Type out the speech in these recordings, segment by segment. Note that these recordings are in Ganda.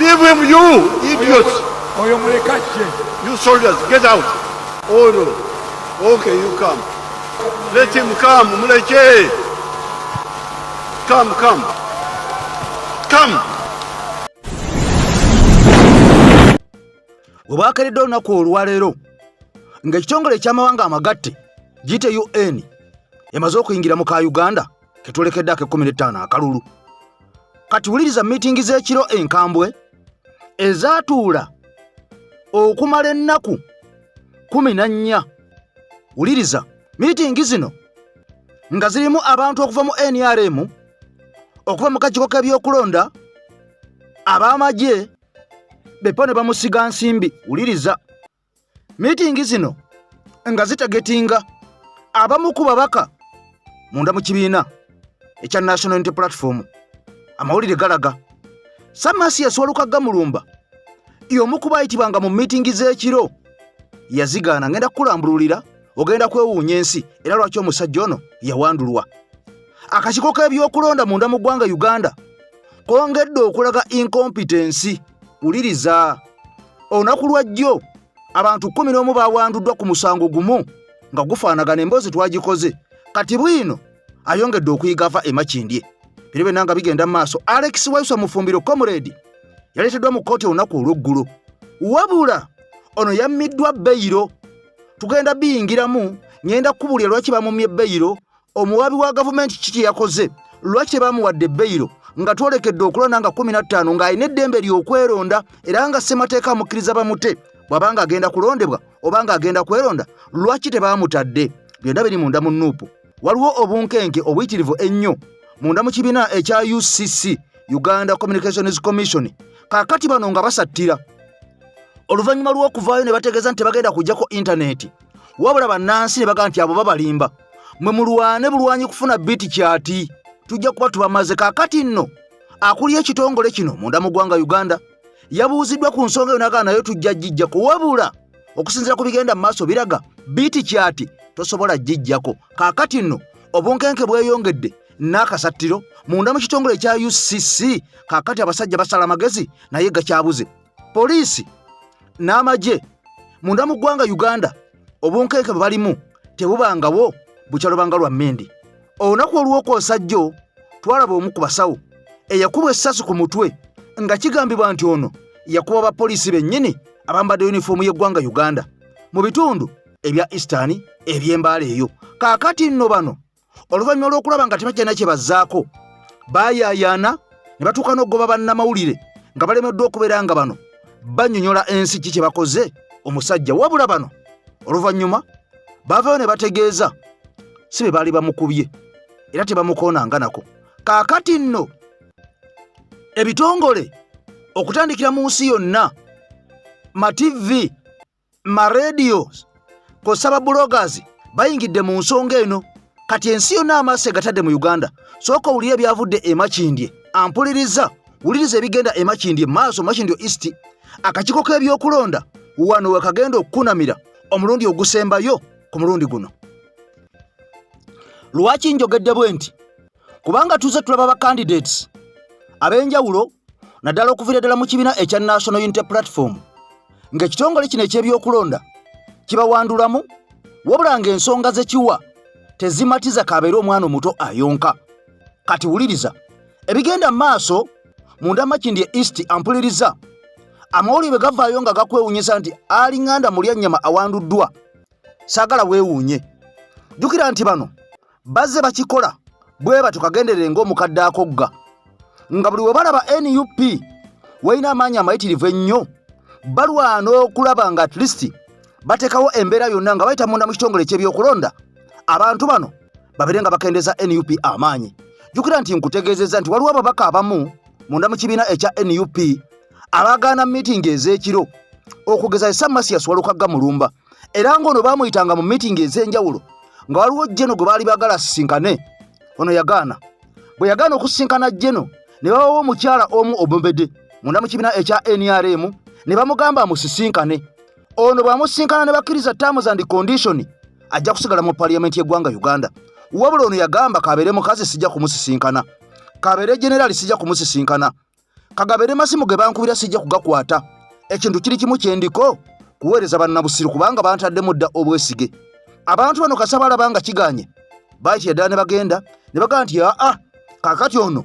Leave him, you idiots. You soldiers, get out. Oh no. Okay, you come. Let him come, Muleke. Come. Webakeredde olunaku olwaleero ng'ekitongole eky'amawanga amagatte giyite UN emaze okuyingira mu ka Uganda ketwolekedde ake-15 akalulu. Kati wuliriza miitingi z'ekiro enkambwe ezaatuula okumala ennaku 14. Wuliriza miitingi zino nga zirimu abantu okuva mu NRM, okuva mu kakiiko k'ebyokulonda, ab'amagye, bepo ne bamusiga nsimbi. Wuliriza miitingi zino nga zitagetinga abamu ku babaka munda mu kibiina ekya National Unity Platform. Amawulire galaga Samasias Walukagga Mulumba y'omu ku bayitibwanga mu miitingi z'ekiro yazigaana ngenda kukulambululira ogenda kwewuunya ensi era lwaki omusajja ono yawandulwa. Akakiiko k'ebyokulonda munda mu ggwanga Uganda kongedde okulaga incompetence. Wuliriza olunaku lwa jjo abantu 11 bawanduddwa ku musango gumu nga gufaanagana emboozi twagikoze. Kati bwino ayongedde okuyiga ava emakindye. Bino byonna nga bigenda mu maaso. Alex Waisa Mufumbiro Comrade yaleeteddwa mu kkooti olunaku olw'eggulo, wabula ono yammiddwa beyiro. Tugenda biyingiramu, ngenda kubuulira lwaki bamumye beyiro, omuwabi wa gavumenti kiki yakoze, lwaki bamuwadde beyiro nga twolekedde okulonda nga 15 ng'alina eddembe ly'okweronda era nga ssemateeka amukkiriza bamute bw'abanga agenda kulondebwa oba nga agenda kweronda, lwaki tebaamutadde? Byonna biri munda mu nuupu. Waliwo obunkenke obuyitirivu ennyo munda mu kibiina ekya UCC, Uganda Communications Commission. Kaakati bano nga basattira oluvannyuma lw'okuvaayo ne bategeeza nti bagenda kujjako intaneti, wabula bannansi ne bagaa nti abo babalimba, mwe mulwane bulwanyi kufuna biti kyati, tujja kuba tubamaze. Kaakati nno akulira ekitongole kino munda mu ggwanga Uganda yabuuziddwa ku nsonga yo n'agaa nayo tujja gijjako, wabula okusinziira ku bigenda mu maaso biraga biti kyati tosobola gijjako. Kaakati nno obunkenke bweyongedde n'akasattiro munda mu kitongole ekya UCC. Kaakati abasajja basala amagezi naye gakyabuze. Poliisi n'amagye munda mu ggwanga Uganda obunkenke bwe balimu tebubangawo bukyalobanga lwa mmendi. Olunaku olw'okwosajjo twalaba omu ku basawo eyakubwa essasi ku mutwe nga kigambibwa nti ono yakuba abapoliisi bennyini abambadde yunifoomu y'eggwanga Uganda mu bitundu ebya Eastern eby'embaala eyo. Kaakati nno bano oluvannyuma lw'okulaba nga tebakyalina kye bazzaako baayaayaana ne batuuka n'ogoba bannamawulire nga balemeddwa okubeera nga bano bannyonnyola ensi ki kye bakoze omusajja, wabula bano oluvannyuma baavayo ne bategeeza si be baali bamukubye era tebamukoonanga nako. Kaakati nno ebitongole okutandikira mu nsi yonna, ma TV, ma radio, kosa ba bloggers bayingidde mu nsonga eno. Kati ensi yonna amaaso egatadde mu Uganda. Sooka owulire ebyavudde e Makindye, ampuliriza wuliriza ebigenda e Makindye maaso, Makindye East. Akakiiko k'ebyokulonda wano we kagenda okukunamira omulundi ogusembayo ku mulundi guno. Lwaki njogedde bwe nti? Kubanga tuze tulaba ba candidates ab'enjawulo naddala okuviira ddala mu kibiina ekya National Unity Platform ng'ekitongole kino eky'ebyokulonda kibawandulamu, wabula ng'ensonga ze kiwa tezimatiza kabeera omwana omuto ayonka. Kati wuliriza ebigenda maaso munda Makindye East. Ampuliriza amawulire bwe gavaayo nga gakwewuunyisa nti Ali Nganda Mulyannyama awanduddwa. Saagala weewuunye, jjukira nti bano bazze bakikola bwe batyo kagenderere ng'omukadde akogga, nga buli we balaba NUP walina amaanyi amayitirivu ennyo balwana okulaba nga at least bateekawo embeera yonna nga bayita munda mu kitongole ky'ebyokulonda abantu bano babeere nga bakendeeza NUP amaanyi. Jjukira nti nkutegeezezza nti waliwo ababaka abamu munda mu kibiina ekya NUP abagaana miitingi ez'ekiro okugeza Samasias Walukagga Mulumba, era ng'ono baamuyitanga mu miitingi ez'enjawulo nga waliwo Jeno gwe baali baagala sisinkane. Ono yagaana. Bwe yagaana okusisinkana Jeno ne babawo omukyala omu Omubede munda mu kibiina ekya NRM ne bamugamba amusisinkane. Ono bw'amusisinkana ne bakkiriza terms and condition ajja kusigala mu parliamenti y'eggwanga Uganda. Wabula ono yagamba kabeere mukazi sijja kumusisinkana, kabeere generali sijja kumusisinkana, Kagabere masimu ge bankubira sijja kugakwata. Ekintu kiri kimu kyendiko kuweereza bannabusiru kubanga bantadde mudda obwesige. Abantu bano kasaba labanga kiganye. Baiti yadane bagenda ne bagamba nti kakati ono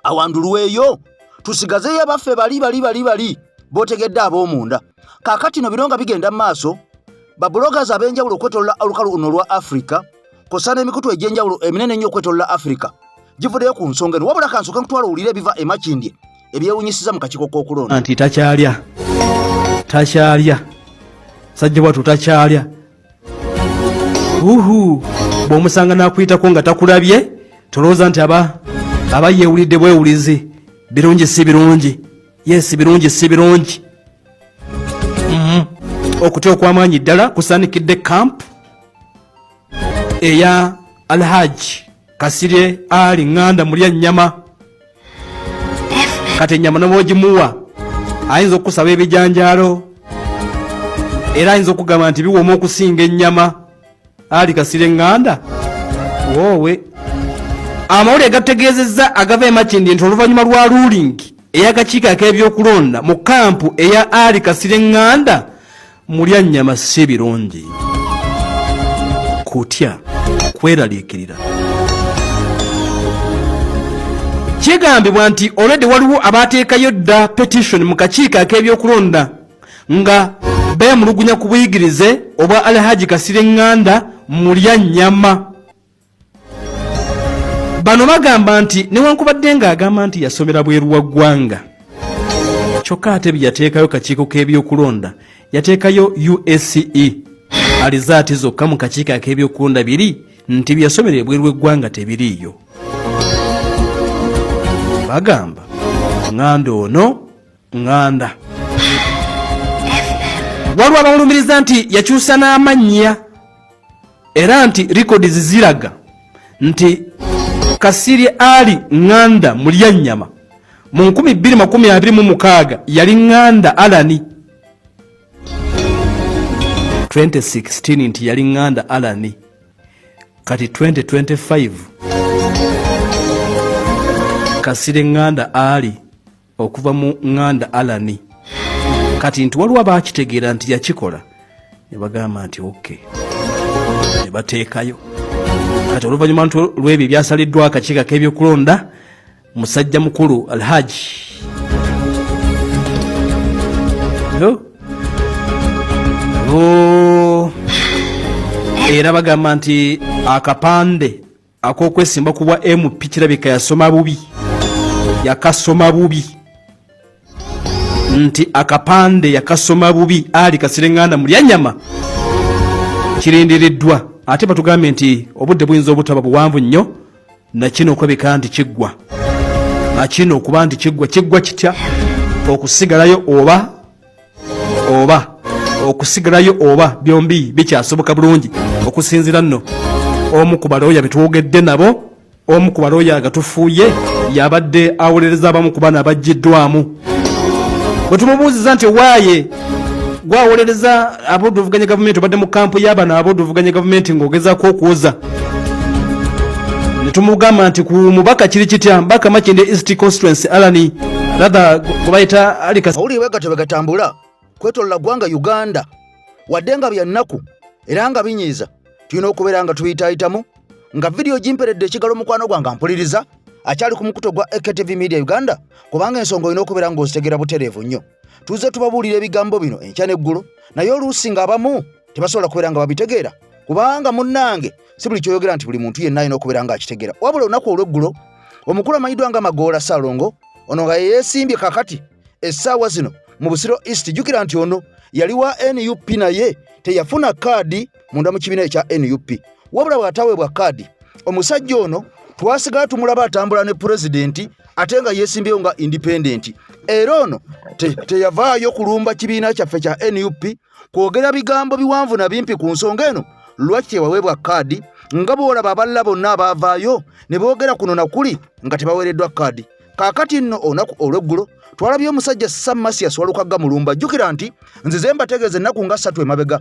awandulweyo tusigaze yabaffe bali botegedde ab'omunda. Kakati no bironga bigenda maaso ba bloggers abenjawulo okwetolla olukalu luno lwa Africa kosana emikutu ejenjawulo eminene nnyo okwetolla Africa givuddeyo ku nsonga eno wabula kansoka ntwala owulire ebiva emakindye ebyewunyisiza mu kakiiko k'okulonda. Anti takyalya sajja bwatu takyalya bw'omusanga n'akuyitako nga takulabye tolowooza nti aba yeewulidde bwewulizi birungi si birungi. Yes, birungi si birungi. Okutya okw'amaanyi ddala kusaanikidde camp eya Alhaji Kasirye Ali Nganda mulya nnyama. Kati ennyama n'obwogimuwa ayinza okusaba ebijanjaalo era ayinza okugamba nti biwooma okusinga ennyama. Ali Kasirye Nganda woowe. Amawulire gategeezezza agava emakindi nti oluvannyuma lwa ruling ey'akakiiko ak'ebyokulonda mu kampu eya Ali Kasirye Nganda mulya nnyama si birungi. Kutya kweraliikirira. Kigambibwa nti already waliwo abateekayo dda petition mu kakiiko ak'ebyokulonda nga beemulugunya ku buyigirize obwa Alhaji Kasirye Nganda mulya nnyama. Bano bagamba nti newankubadde ng'agamba nti yasomera bweru wa ggwanga kyokka ate bye yateekayo kakiiko k'ebyokulonda yateekayo USCE alizaati zokka mu kakiiko ak'ebyokulonda biri nti byasomera ebweru w'eggwanga tebiriiyo. Bagamba Nganda ono Nganda waliwo abamulumiriza nti yakyusa n'amannya era nti records ziraga nti Kasirye Ali Nganda mulya nnyama mu 2026 yali Nganda Alani. 2016 nti yali Nganda Alani. Kati 2025 Kasirye Nganda Ali okuva mu Nganda Alani. Kati nti waliwo abakitegeera nti yakikola ne bagamba nti okay ne bateekayo. Kati oluvannyuma lw'ebyo byasaliddwa akakiiko k'ebyokulonda musajja mukulu Alhaji era bagamba nti akapande ak'okwesimba ku bwa MP kirabika yakasoma bubi nti akapande yakasoma bubi Ali Kasirye Nganda mulya nnyama kirindiriddwa. Ate batugambe nti obudde buyinza obutaba buwanvu nnyo nakino okwebeka nti kiggwa nakino okuba nti kiggwa kitya okusigalayo oba okusigalayo oba byombi bikyasoboka bulungi okusinzira nno omu ku balooya betwogedde nabo omu ku balooya agatufuuye yabadde awolereza abamu ku bana abaggiddwamu bwe tumubuuziza nti waaye gwawolereza aboduvuganya gavumenti obadde mu kampu y'abano aboduvuganya gavumenti ng'ogezaako okuwoza ne tumugamba nti ku mubaka kiri kitya mbaka Makindye East Constituency Alani rather kubayita alikasa awulire wegatebe gatambula kwetolola ggwanga Uganda wadde nga bya nnaku era nga binyiiza tulina okubeera nga tuyitaayitamu nga vidiyo gimperedde ekigalo mukwano gwange mpuliriza akyali ku mukuto gwa EKTV Media Uganda kubanga ensonga olina okubeera ng'ozitegeera butereevu nnyo. Tuze tubabuulira ebigambo bino enkya n'eggulu naye oluusi ng'abamu tebasobola kubeera nga babitegeera kubanga munnange si buli kyoyogera nti buli muntu yenna alina okubeera ng'akitegeera. Wabula olunaku olw'eggulo omukulu amanyiddwa nga Magoola Ssalongo ono nga yeesimbye kakati essaawa zino mu Busiro East. Jjukira nti ono yali wa NUP naye teyafuna kaadi munda mu kibiina ekya NUP wabula bw'ataweebwa kaadi omusajja ono twasigala tumulaba atambula ne pulezidenti ate nga yeesimbyeyo nga independent. Era ono teyavaayo kulumba kibiina kyaffe kya NUP kwogera bigambo biwanvu na bimpi ku nsonga eno lwaki tewaweebwa kaadi nga boolaba abalala bonna abaavaayo ne boogera kuno nakuli nga tebaweereddwa kaadi. Kaakati nno olunaku olw'eggulo twalabye omusajja Sam Masias Walukagga Mulumba. Jjukira nti nzize mbategeeza ennaku nga 3 emabega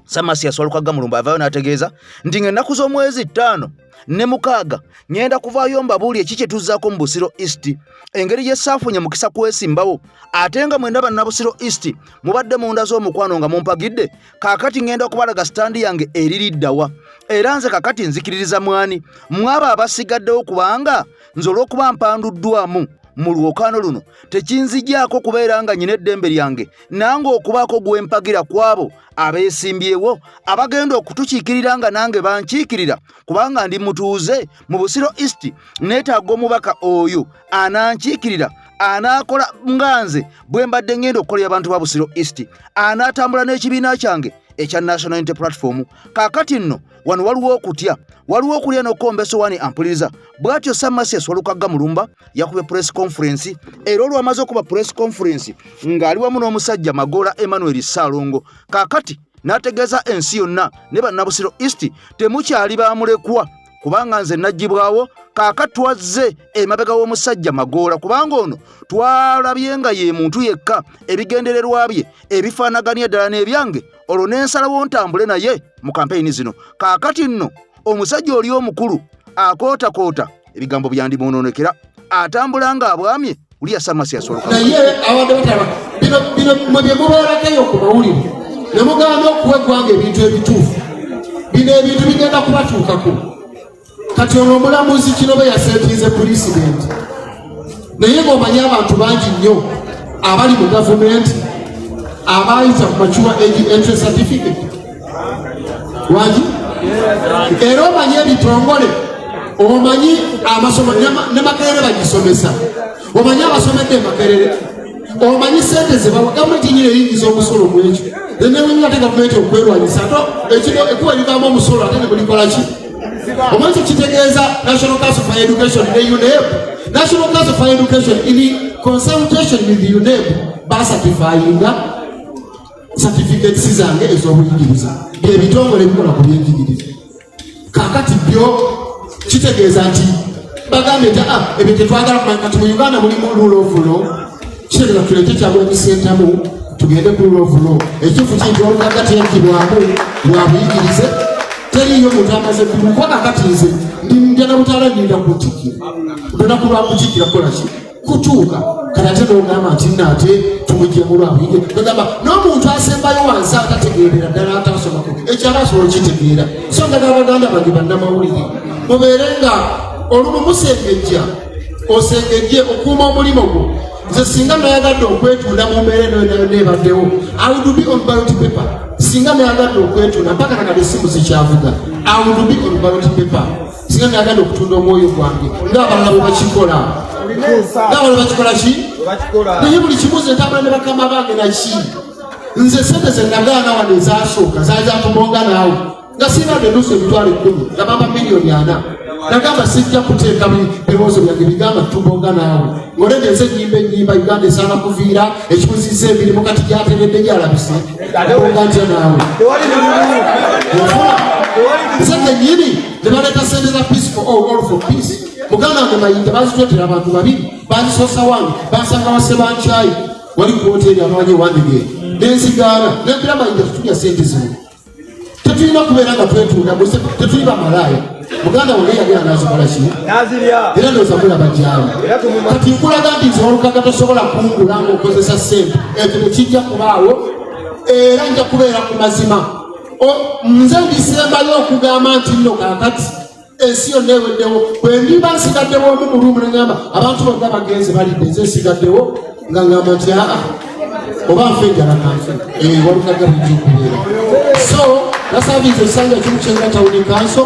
Samasiya Swalukaga Mulumba avaayo n'ategeeza nti ng'ennaku z'omwezi 5 ne 6 ngenda kuvaayo mbabuulye kiki kye tuzzaako mu Busiro East engeri gye saafunye mukisa kwesimbawo ate nga mwenda banna Busiro East mubadde munda z'omukwano nga mumpagidde kaakati ngenda okubalaga sitandi yange eririddawa era nze kakati nzikiririza mwani mwaba abasigaddewo kubanga nze olw'okuba mpanduddwamu mu lwokaano luno tekinzigyako kubeera nga nyina eddembe lyange nange okubaako gwempagira kwabo abeesimbyewo abagenda okutukiikirira nga nange bankiikirira kubanga ndi mutuuze mu Busiro East neetaaga omubaka oyo anankiikirira anaakola nga nze bwe mbadde ngenda okukolera abantu ba Busiro East anaatambula n'ekibiina kyange ekya National Unity Platform kaakati nno wano waliwo okutya waliwo okulya n'okombeso wani ampuliriza bw'atyo Samasiya Swalukaga Mulumba yakubye press conference era olwamaze okuba press conference ng'ali wamu n'omusajja Magoola Emmanuel Ssaalongo kaakati n'ategeeza ensi yonna ne bannabusiro East temukyali baamulekwa kubanga nze najjibwawo kaakati twazze emabega w'omusajja Magoola kubanga ono twalabye nga ye muntu yekka ebigendererwa bye ebifaanaganya ddala n'ebyange olwo n'ensalawo ntambule naye mu kampeyini zino kaakati nno omusajja oli omukulu akootakoota ebigambo byandimunoonekera atambula nga abwamye uliya Samasiya Swalukaga naye abadde bataba bino mwe bye mubeerakeyo ku mawulire ne mugamba okuwa eggwanga ebintu ebituufu bino ebintu bigenda kubatuukako kati ono omulamuzi kino be yasentinze pulisimenti naye ng'omanyi abantu bangi nnyo abali mu gavumenti abayita ku macuwa entry certificate wangi era omanyi ebitongole omanyi amasomo ne Makerere bagisomesa omanyi abasomedde Makerere omanyi sente ze bawa gavumenti nyine eyingiza omusolo mwekyo nenewenyi ate gavumenti okwerwanyisa ekuba ebivaamu omusolo ate ne mulikola ki omanyi kitegeeza National Council for Education ne UNEB National Council for Education in consultation with UNEB basatifyinga certificates zange ez'obuyigiriza byebitongole bikola ku byenjigiriza kaakati byo kitegeeza nti bagambye nti ebyo tetwagala kumanya kati mu Uganda mulimu rule of law kitegeeza tuleke kyabwemisentamu tugende ku rule of law ekifu kintu olugaga teyagibwamu lwabuyigirize teriyo muntu amaze kuba kakati nze ndimujana butala ndinda kutikira olunaku lwa kutikira kola ki kutuuka kati ate n'ogamba nti nate tumujje mu lwabuyige bagamba n'omuntu asembayo wansi atategeerera ddala atasomako ekyaba asobola okitegeera so nga n'abaganda bange bannamawulire mubeere nga olumu musengejja osengejje okuuma omulimu gwo nze singa nayagadde okwetunda mu mbeera eno nebaddewo I would be on ballot paper singa nayagadde okwetunda mpaka nakati essimu zikyavuga I would be on ballot paper singa nayagadde okutunda omwoyo gwange ng'abalala bwe bakikola ng'abalala bakikola ki naye buli kimuze ntambula ne bakama bange naki nze sente ze nagaana wano ezasooka zaali zatubonga naawe nga sinadde nduusa emitwalo 10 nga bamba miliyoni 4 nagamba sijja kuteeka birowoozo byange bigamba tubonga naawe ng'olegeeza ennyimba Uganda esaana kuviira ekibuzizza emirimu kati gyateredde gyalabise bonga ntya naawe nze kennyini ne baleeta sente za peace for all for peace muganda wange mayinja bazitwetera abantu babiri banzisoosa wange bansanga wase bankyayi wali ku hoteri amanyi wandige nenzigaana nembira mayinja tetulya sente zino tetulina kubeera nga twetunda tetuli bamalaaya muganda wange yali anazikola ki era ndowooza mulaba gyawe kati nkulaga nti nze Swalukaga tosobola kungula ng'okozesa sente ekyo tekijja kubaawo era nja kubeera ku mazima nze ndisembayo okugamba nti nno kaakati ensi yonna eweddewo bwe ndiba nsigaddewo omu mu lumu neŋŋamba abantu bonna bagenze balidde nze nsigaddewo nga ŋŋamba nti oba nfe enjala kanfe Walukaga bijja okubeera so nasaabiza essanja kimu kyenga tawuni kanso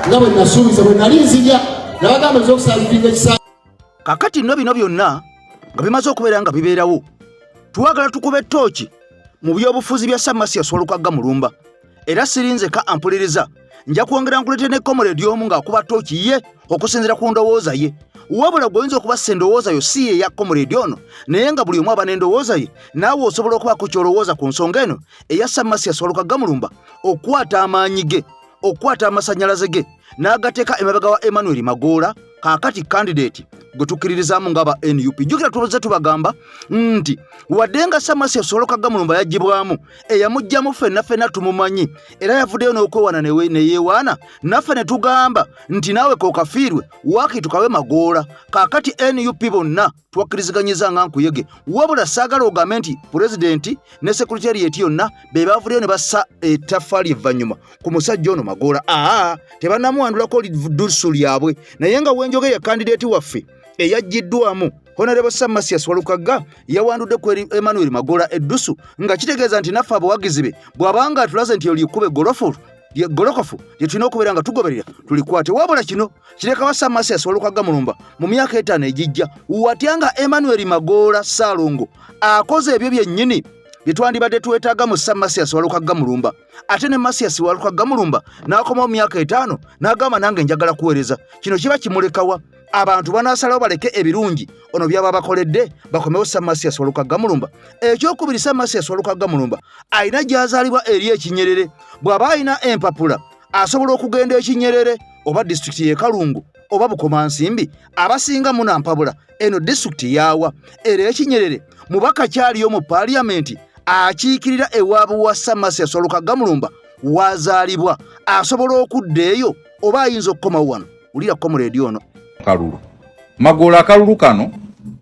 nga bwe nasuubiza bwe nali nzija nabagamba ez'okusaabiringa ekisanja kakati nno bino byonna nga bimaze okubeera nga bibeerawo twagala tukube ettooki mu byobufuzi bya Samasiya Swalukaga Mulumba era sirinzeka ampuliriza nja kwongera nkulete ne comrade y'omu ng'akuba ttooki ye okusinziira ku ndowooza ye wabula gwoyinza okuba sendowooza yo si ye ya comrade ono naye nga buli omu aba n'endowooza ye naawe osobola okubaako kyolowooza ku nsonga eno eya Samasiya Swalukaga Mulumba okwata amaanyi ge okwata amasannyalaze ge n'agateeka emabega wa Emmanuel Magoola kakati candidate gwe tukkiririzamu ng'aba NUP jjukira tubaze tubagamba nti waddenga Samasiya Ssolo Mulumba yagibwamu eyamugjamu ffenna tumumanyi era yavuddeyo n'okwewaana ne yeewaana naffe ne tugamba nti naawe kookafiirwe waaki tukawe Magoola kakati NUP bonna twakkiriziganyizanga nga nkuyege wabula saagala ogambe nti pulezidenti ne secretariat yonna be baavuddeyo ne bassa ettaffaali evvannyuma ku musajja ono Magoola tebannamuwandulako ddusu lyabwe naye nga wenjogeye kandidate waffe eyaggiddwamu Honorable Samasiya Ssolo yawandudde ku Emmanuel Magoola eddusu nga kitegeeza nti naffe abawagizi be bw'abanga atulaze nti olikube golokofu lye tulina okubeera nga tugoberera tulikwate wabula kino kirekawa Samasiya Ssolo Mulumba mu myaka 5 egijja watyanga Emmanuel Magoola Ssaalongo akoze ebyo byennyini bye twandibadde twetaaga mu Samasiya Ssolo Mulumba ate ne Masiya Ssolo Mulumba n'akoma mu myaka 5 n'agamba nange njagala kuweereza kino kiba kimulekawa abantu banaasalawo baleke ebirungi ono byaba bakoledde bakomewo Samasiya Ssolo Mulumba ekyokubiri Samasiya Ssolo Mulumba alina gy'azaalibwa eri Ekinyerere bw'aba alina empapula asobola okugenda Ekinyerere oba disitulikiti y'e Kalungu oba Bukomansimbi abasinga munampabula eno disitulikiti yaawa era Ekinyerere mubaka kyaliyo mu paaliyamenti akiikirira ewaabwe wa Samasiya Ssolo Mulumba wazaalibwa asobola okudda eyo oba ayinza okukomawo wano ulira comrade ono Kalulu Magoola akalulu kano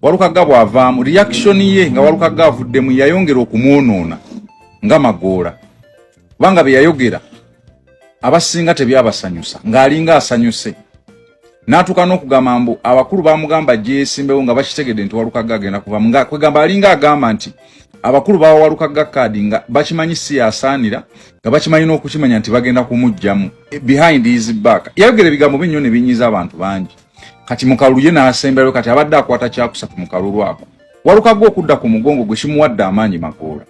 Walukaga bwavaamu reaction ye nga Walukaga avuddemu yayongera okumwonoona nga Magoola banga be yayogera abasinga tebyabasanyusa ng'alinga asanyuse n'atuuka n'okugamba mbu abakulu baamugamba gyesimbewo nga bakitegedde nti Walukaga agenda kuva nga kwegamba alinga agamba nti abakulu bawa Walukaga kaadi nga bakimanyi si yasaanira nga bakimanyi n'okukimanya nti bagenda kumugjamu behind his back yayogera ebigambo binnyo ne binyiza abantu bangi kati mukalulu ye n'asemberayo kati abadde akwata kyakusatu mu kalulu ako Walukaga okudda ku mugongo gwe kimuwadde amaanyi Magoola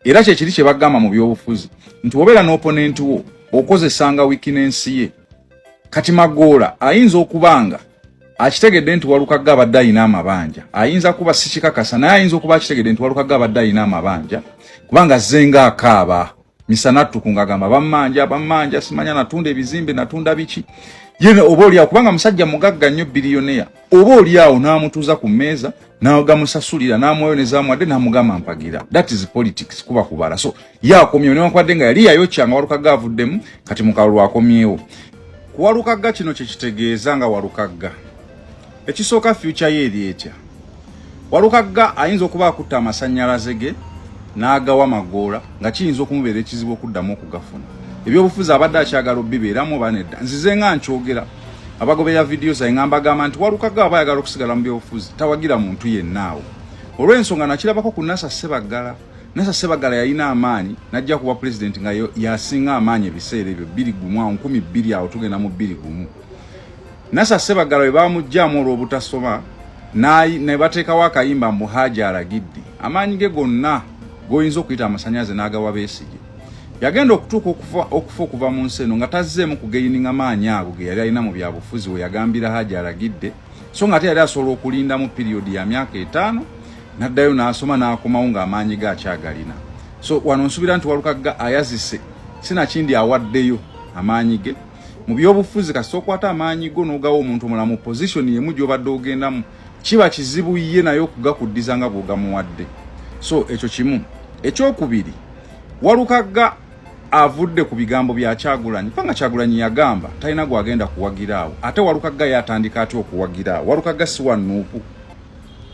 era kye kiri kye bagamba mu byobufuzi nti obeera n'opponent wo okozesanga weakness ye kati Magoola ayinza okubanga akitegedde nti Walukaga abadde alina amabanja ayinza kuba si kikakasa naye ayinza okuba akitegedde nti Walukaga abadde alina amabanja kubanga zenga akaaba misana tukunga gamba bammanja simanya natunda ebizimbe natunda biki yene oboli akubanga musajja mugagga nnyo billionaire oboli awo n'amutuuza ku mmeeza n'agamusasulira n'amweyoneza mwadde n'amugamba mpagira that is politics kuba kubala so yakomyewo newankubadde nga yali yayokyanga Walukaga avuddemu kati mukalulu akomyewo ku Walukaga kino kye kitegeeza nga Walukaga ekisooka future ye eri etya Walukaga ayinza okuba akutta amasannyalaze ge n'agawa Magoola nga kiyinza okumubeera ekizibu okuddamu okugafuna ebyobufuzi abadde akyagala obibeeramu oba nedda nzize nga nkyogera abagobera videos ayingamba gamba nti Walukaga aba ayagala okusigala mu byobufuzi tawagira muntu yennaawo olw'ensonga nakirabako ku Nasa Sebagala yalina amaanyi najja kuba president nga yasinga amaanyi ebiseera ebyo 2012 awo tugenda mu 2021 Nasa Sebagala bwe bamugjamu olw'obutasoma ne bateekawo akayimba mu Haji alagidde amaanyi ge gonna goyinza okuyita amasanyaze n'agawa Besigye yagenda okutuuka okufa okuva mu nsi eno nga tazzeemu kugaininga amaanyi ago ge yali alina mu byabufuzi we yagambira Haji alagidde so nga ate yali asobola okulinda mu piriyodi ya myaka 5 n'addayo n'asoma n'akomawo ng'amaanyi ge akyagalina so wano nsubira nti Walukaga ayazise sinakindi awaddeyo amaanyi ge mu byobufuzi kasita okwata amaanyi go n'ogawa omuntu omulala mu position yemu gy'obadde ogendamu kiba kizibu ye naye okugakuddiza nga bw'ogamuwadde so ekyo kimu ekyokubiri Walukaga avudde ku bigambo bya Kyagulanyi panga Kyagulanyi yagamba talina gwagenda kuwagira awo ate Walukaga yatandika ati okuwagira awo Walukaga si wanuupu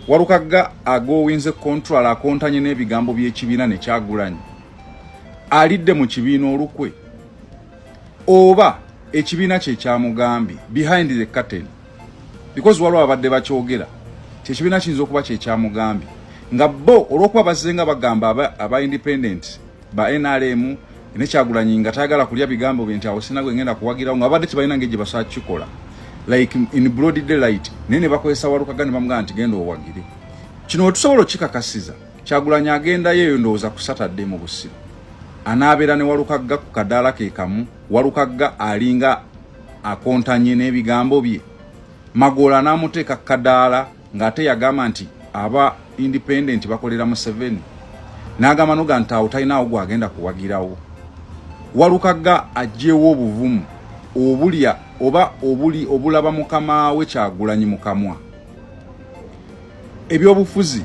Walukaga agowinze control akontanye n'ebigambo by'ekibiina ne Kyagulanyi alidde mu kibiina olukwe oba ekibiina kye kyamugambye behind the curtain because waliwo abadde bakyogera ekibiina kiyinza okuba kye kyamugambye nga bo olw'okuba bazenga bagamba aba independent ba NRM ne Kyagulanyi nga tayagala kulya bigambo bye nti awo sina gwe ngenda kuwagirawo nga badde tebalina ng'egye basobola kukikola like in broad daylight nene bakozesa Walukaga ne bamugamba nti genda owagire kino tusobola okikakasiza Kyagulanyi agenda yeeyo ndowooza ku Saturday mu Busiro anaabeera ne Walukaga ku kadaala ke kamu Walukaga alinga akontanye n'ebigambo bye Magoola n'amuteeka kadaala ng'ate yagamba nti aba independent bakolera mu 7 n'agamba noga nti awo talinawo gwagenda kuwagirawo Walukaga ajjeewo obuvumu obulya oba obulaba mukama we Kyagulanyi mukamwa ebyobufuzi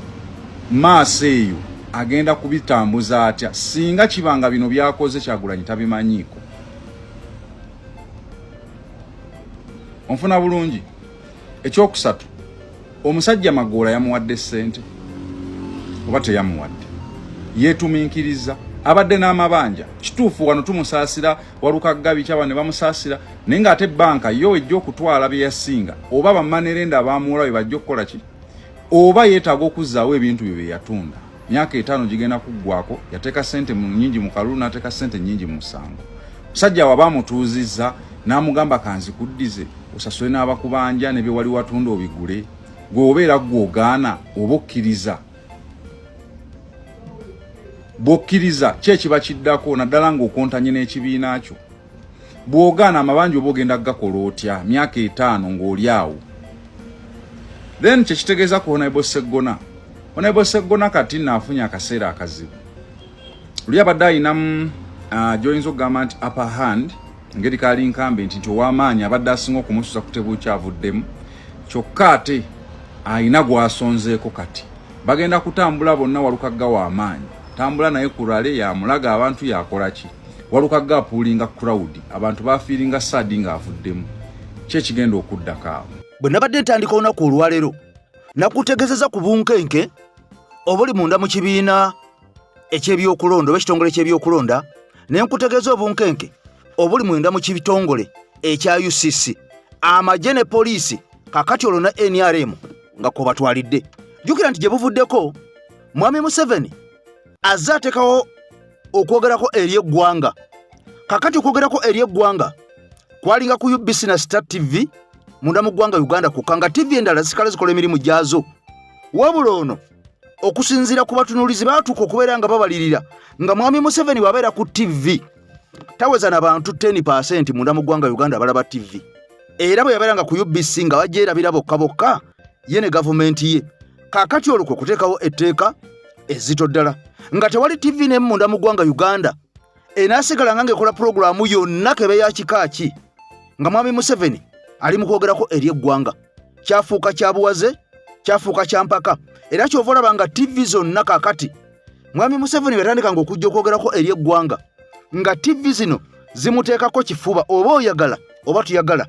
maaso eyo agenda kubitambuza atya singa kibanga bino byakoze Kyagulanyi tabimanyiiko. Onfuna bulungi. Ekyokusatu, omusajja Magoola yamuwadde ssente oba teyamuwadde, yeetuminkiriza abadde n'amabanja. Kituufu wano tumusaasira Walukagga kyaba ne bamusaasira, naye ng'ate banka yo ejja okutwala bye yasinga oba bamanerenda abaamuwola bye bajja okukola ki oba yeetaaga okuzzaawo ebintu bye yatunda. Myaka 5 gigenda kuggwako, yateeka ssente nnyingi mu kalulu n'ateeka ssente nnyingi mu Musango. Musajja waba amutuuzizza n'amugamba kanzikuddize osasule n'abakubanja ne bye wali watunda obigule, gw'obeera gw'ogaana oba okkiriza. Bw'okkiriza ki ekiba kiddako naddala ng'okontanye n'ekibiina kyo? Bw'ogaana amabanja oba ogenda gakola otya myaka 5 ng'oli awo? Then kyekitegeeza ku Honorable Sseggona. Honorable Sseggona kati naafunye akaseera akazibu. Luli abadde ayinamu joyinza okugamba nti upper hand ngeri kaali nkambe nti ow'amaanyi abadde asinga okumusuza ku tebu kyavuddemu, kyokka ate ayina gw'asonzeeko kati. Bagenda kutambula bonna Walukagga w'amaanyi. Tambula naye kulale yamulaga abantu yakola ki. Walukagga apuulinga crowd, abantu bafiiringa sadi ng'avuddemu. Ki ekigenda okuddako awo? Bwe nabadde ntandika olunaku olwaleero nakutegeezeza ku bunkenke obuli munda mu kibiina eky'ebyokulonda oba ekitongole ky'ebyokulonda, ne nkutegeeza obunkenke obuli munda mu kitongole ekya UCC, amagye ne poliisi kakati olwo na NRM nga ko batwalidde. Jjukira nti gye buvuddeko Mwami Museveni azze ateekawo okwogerako eri eggwanga. Kakati okwogerako eri eggwanga kwalinga ku UBC na Star TV munda mu ggwanga Uganda kukanga TV endala zikala zikola emirimu gyazo. Wabula ono okusinziira ku batunuulizi baatuuka okubeera nga babalirira nga Mwami Museveni bw'abeera ku TV taweza n'abantu 10% munda mu ggwanga Uganda abalaba TV. Era bwe yabeera nga ku UBC nga bagyerabira bokka bokka ye ne gavumenti ye. Kakati olwo kuteekawo etteeka ezzito ddala nga tewali TV n'emu munda mu ggwanga Uganda enaasigala nga ng'ekola pulogulaamu yonna kebe ya kika ki nga Mwami Museveni ali mu kwogerako eri eggwanga. Kyafuuka kya buwaze, kyafuuka kya mpaka, era kyova olaba nga TV zonna kakati Mwami Museveni yatandikanga okujja okwogerako eri eggwanga nga TV zino zimuteekako kifuba oba oyagala oba tuyagala,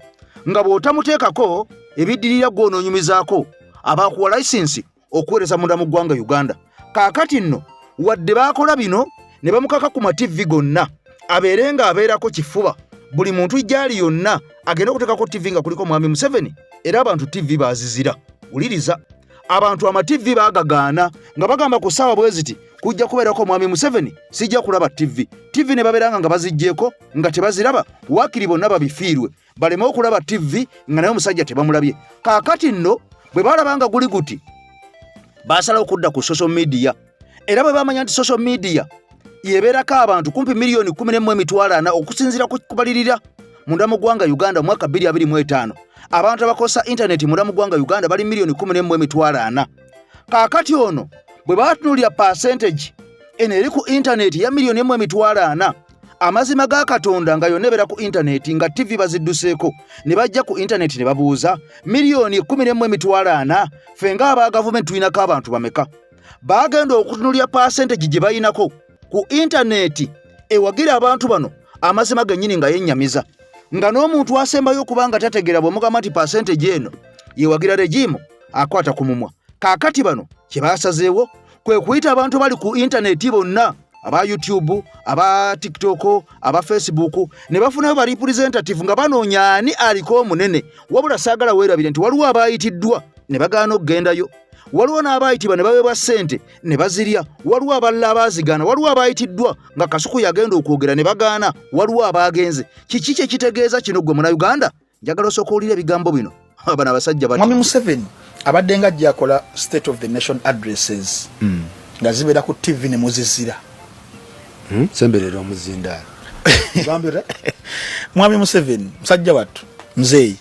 nga bw'otamuteekako ebiddirira gw'onoonyumizaako abaakuwa layisinsi okuweereza munda mu ggwanga Uganda. Kaakati nno wadde baakola bino ne bamukaka ku ma-TV gonna abeere nga abeerako kifuba, buli muntu gyali yonna agenda okuteekako TV nga kuliko Mwami Museveni, era abantu TV baazizira. Wuliriza, abantu ama-TV baagagaana nga bagamba ku ssaawa bwe ziti kujja kubeerako Mwami Museveni sijja kulaba TV. TV ne babeeranga nga baziggyeko nga tebaziraba, waakiri bonna babifiirwe baleme okulaba TV nga naye omusajja tebamulabye. Kaakati nno bwe baalabanga guli guti baasala okudda ku social media, era bwe baamanya nti social media yebeerako abantu kumpi miliyoni 11.4 okusinziira ku kubalirira munda mu ggwanga Uganda mu mwaka 2025. Abantu abakozesa intaneti munda mu ggwanga Uganda bali miliyoni 11.4. Kaakati ono bwe batunuulira percentage eno eri ku intaneti ya miliyoni 1.4, amazima ga Katonda nga yonna ebeera ku intaneti nga TV bazidduseeko ne bajja ku intaneti ne babuuza miliyoni 11.4 ffe ng'aba gavumenti tulinako abantu bameka? Baagenda okutunuulira percentage gye bayinako ku intaneti ewagira abantu bano amazima gennyini nga yennyamiza, nga n'omuntu asembayo okubanga tategeera bw'omugamba nti percentage eno yewagira regimu akwata ku mumwa. Kaakati bano kye baasazeewo kwe kuyita abantu bali ku intaneti bonna, aba YouTube, aba TikTok, aba Facebook, ne bafunayo ba representative nga banoonya ani aliko omunene. Wabula saagala weerabire nti waliwo abaayitiddwa ne bagaana okgendayo, waliwo n'abaayitibwa ne baweebwa ssente ne bazirya, waliwo abalala abaazigaana, waliwo abaayitiddwa nga Kasuku yagenda okwogera ne bagaana, waliwo abaagenze. Kiki kye kitegeeza kino gwe Munnayuganda? Njagala osooka owulira ebigambo bino. Bano abasajja bati Mwami Museveni abadde nga ajja akola State of the Nation addresses nga zibeera ku TV ne muzizira. Semberera omuzindaalo. Gambira Mwami Museveni musajja wattu mzeeyi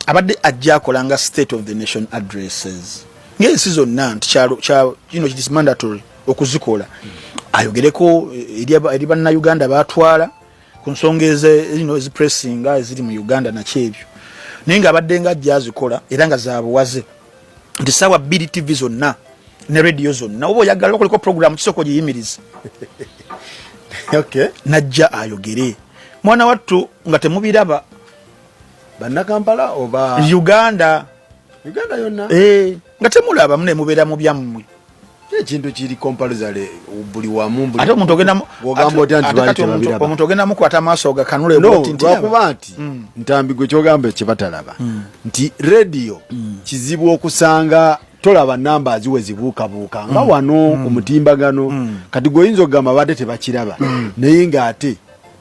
abadde ajja akola nga State of the Nation addresses ng'ensi zonna nti it is mandatory okuzikola. Ayogereko eri bannayuganda baatwala ku nsonga ezipressinga eziri mu Uganda nakyebyo. Ninga abadde nga jazikola era nga zabuwaze. Nti sawa BD TV zonna ne radio zonna obo yagala okuliko program kisoko giyimiriza. Okay. Najja ayogere. Mwana wattu nga temubiraba Banna Kampala oba Uganda yonna. Nga temulaba mune mubeera mu byammwe. Ekintu kiri compulsory buli wamu buli. Ate omuntu ogenda ogamba oti anti bali tebabiraba. Omuntu ogenda mukwata amaaso gakanule eboti nti lwakuba nti ntambi gwe kyogamba kyebatalaba nti radio kizibu okusanga tolaba numbers we zibuukabuuka nga wano ku mutimbagano kati goyinza okugamba badde tebakiraba naye ng'ate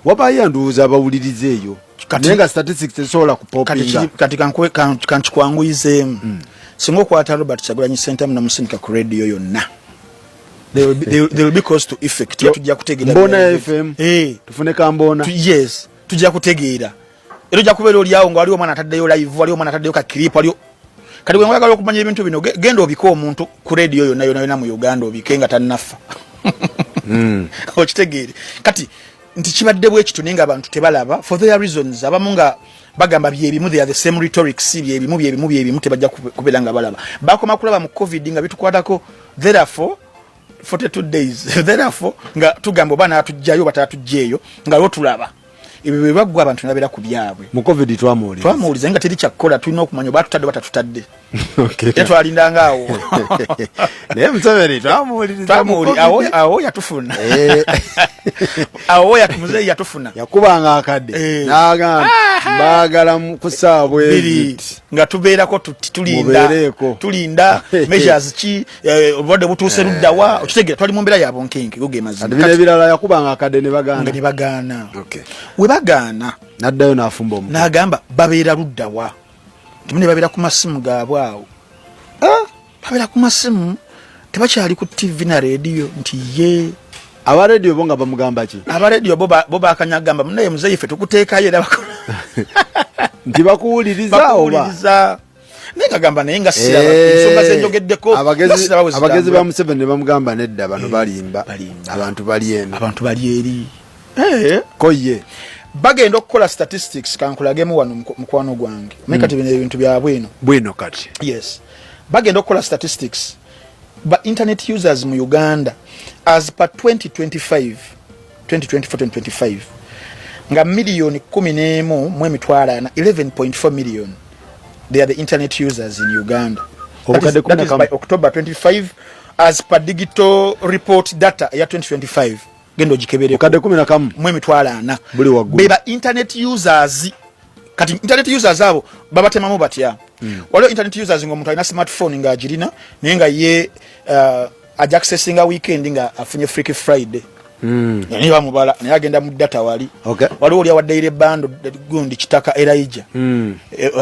wabayo nduuza abawuliriza eyo naye nga statistics tesobola kupopinga kati kankikwanguyizeemu singa okwata Robert Kyagulanyi Ssentamu namusindika ku radio yonna. They will be close to effect. Tujja kutegeera. Mbona FM. Tufune Kambona. Yes. Tujja kutegeera. Ero jja kubeera oli awo nga waliwo mwana ataddeyo live, waliwo mwana ataddeyo ka clip, waliwo. Kati bwe mwagala okumanya ebintu bino genda obiko omuntu ku radio yonna mu Uganda obike nga tannafa. Okitegeere. Kati nti kibadde bwe kitu nenga abantu tebalaba for their reasons abamu nga bagamba byebimu they are the same rhetorics byebimu tebajja kubeera nga balaba bakoma kulaba mu covid nga bitukwatako therefore 42 days therefore nga tugamba bana atujjayo batatujjeyo nga lo tulaba ebyo bwe bagwa abantu nabera ku byabwe mu covid twamuuliza nga teri kyakola tulina okumanya batutadde batatutadde okay twalindanga awo naye Museveni twamuuliza awo yatufuna awo yatumuze yatufuna yakubanga akadde nagamba bagala kusaabwe nga tubeerako tulinda measures ki obwadde butuuse luddawa okitegera twali mu mbeera yabo nkenke gogemazi bino ebirala yakubanga akadde ne bagaana okay we bagaana naddayo n'afumba omuntu n'agamba babeera luddawa timune babeera ku masimu gaabwe awo babeera ku masimu tebakyali ku TV na radio nti ye aba radio bonga bamugamba ki aba radio bo bakanyagamba munaye muzeyi fe tukuteekayo era bakola nti bakuwuliriza oba negagamba naye nga siraba ensonga zenjogeddeko abagezi ba Museveni ne bamugamba nedda bano balimba abantu bali eri koye bagenda okukola statistics kankulagemu wano mukwano gwange mekati bino ebintu bya bwino kati yes bagenda okukola statistics ba internet users mu Uganda as per 2024-2025 nga milioni 11.40 11.4 million they are the internet users in Uganda. That is by October 25 as per digital report data ya 2025 gendo jikebere kade 11 11.40 buli waggulu beba internet users kati internet users abo babatemamu batya waliwo internet users ngomuntu alina smartphone nga agirina naye nga ye accessinga weekend nga afunye Freaky Friday yani bamubala naye agenda mu data wali waliwo oli awadde ile bando gundi kitaka Elijah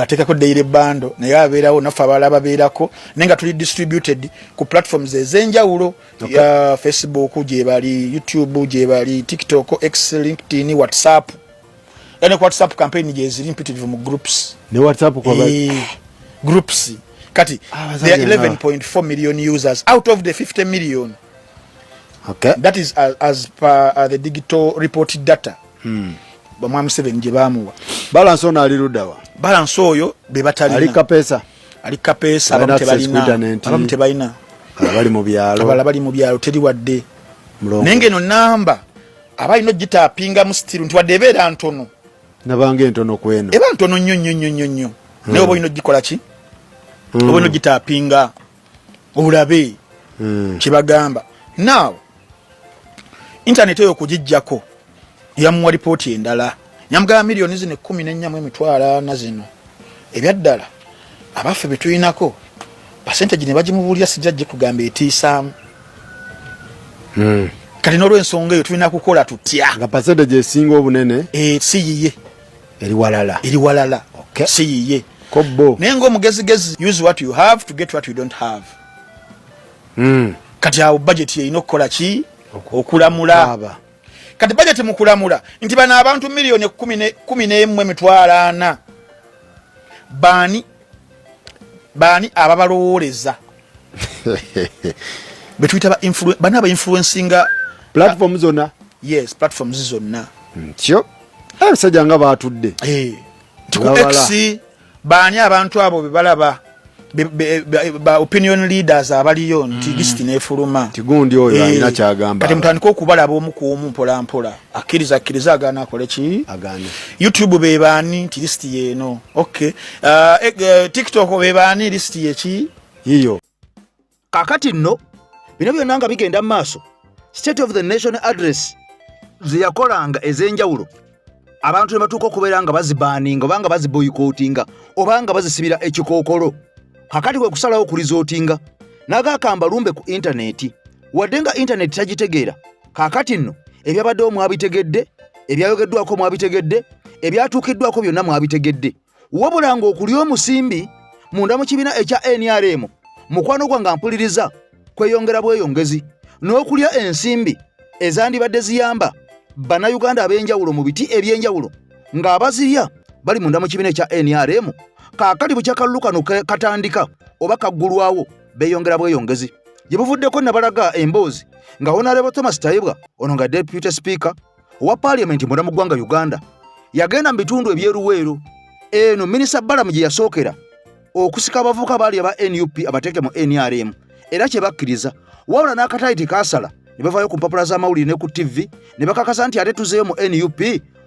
atekako daily bando naye abeerawo nafa abala babeerako nenga tuli distributed ku platforms ezenjawulo ya Facebook je bali YouTube je bali TikTok X LinkedIn WhatsApp yani WhatsApp campaign je ziri imperative mu groups ne WhatsApp kwa groups kati there are 11.4 million users out of the 50 million. Okay. That is as per the digital reported data. Bamwa 7 je bamuwa. Balance ono ali ludawa. Balance oyo be batalina. Alika pesa abamu tebalina. Abali mu byalo teri wadde. Nenge no namba abayi no gita pinga mu stiru nti wadde beera ntono. Nabange ntono kweno. Eba ntono nnyo. Ne obo ino gikola ki? Obo ino gita pinga. Obulabe. Kibagamba. Now internet yo kujijjako yamuwa report endala nyamugala milioni zine 14 na zino ebyaddala abafe betuyinako percentage ne bagimubulya sijjajje kugamba etiisaamu kati nolwe ensonga eyo tulina kukola tutya nga percentage esinga obunene si yiye eri walala okay. Si yiye kobbo nengo mugezigezi use what you have to get what you don't have kati awo budget ye inokola ki okulamula kati budget mukulamula nti bana abantu milioni 11.40 bani ababalowoleza betwita ba influencinga platforms zonna yes platforms zonna ntyo abasajja nga batudde nti ku X baani abantu abo bebalaba ba opinion leaders abaliyo nti list nefuluma tigundi oyo alina kyagamba kati mutandika okubalaba omu ku omu mpola mpola akkiriza agaana akole ki agane YouTube bebaani nti list yeno okay TikTok bebaani list yeki yiyo kakati nno bino byonna nga bigenda mu maaso State of the Nation address ziyakolanga ez'enjawulo abantu ne batuuka okubeera nga bazibaaninga oba nga baziboyikootinga oba nga bazisibira ekikookolo kakati kwe kusalawo okurizootinga nagakamba lumbe ku intaneti wadde nga intaneti tagitegeera kakati nno ebyabaddewo mwabitegedde ebyayogeddwako mwabitegedde ebyatuukiddwako byonna mwabitegedde wabula ng'okuli omusimbi munda mu kibiina ekya NRM mukwano gwange mpuliriza kweyongera bweyongezi n'okulya ensimbi ezandibadde ziyamba bannayuganda ab'enjawulo mu biti eby'enjawulo ng'abazirya bali munda mu kibiina ekya NRM kakati bukyakalulu kano katandika oba kaggulwawo beeyongera bweyongezi gye buvuddeko nabalaga emboozi nga Honorable Thomas Tayibwa ono nga Deputy Speaker owa Parliament munda mu ggwanga Uganda yagenda mu bitundu ebyeruweero eno Minisita Balamu gye yasookera okusika abavubuka baali aba NUP abateeke mu NRM era kye bakkiriza wabula n'akataiti kaasala ne bavaayo ku mpapula z'amawulire ne ku TV ne bakakasa nti ate tuzeeyo mu NUP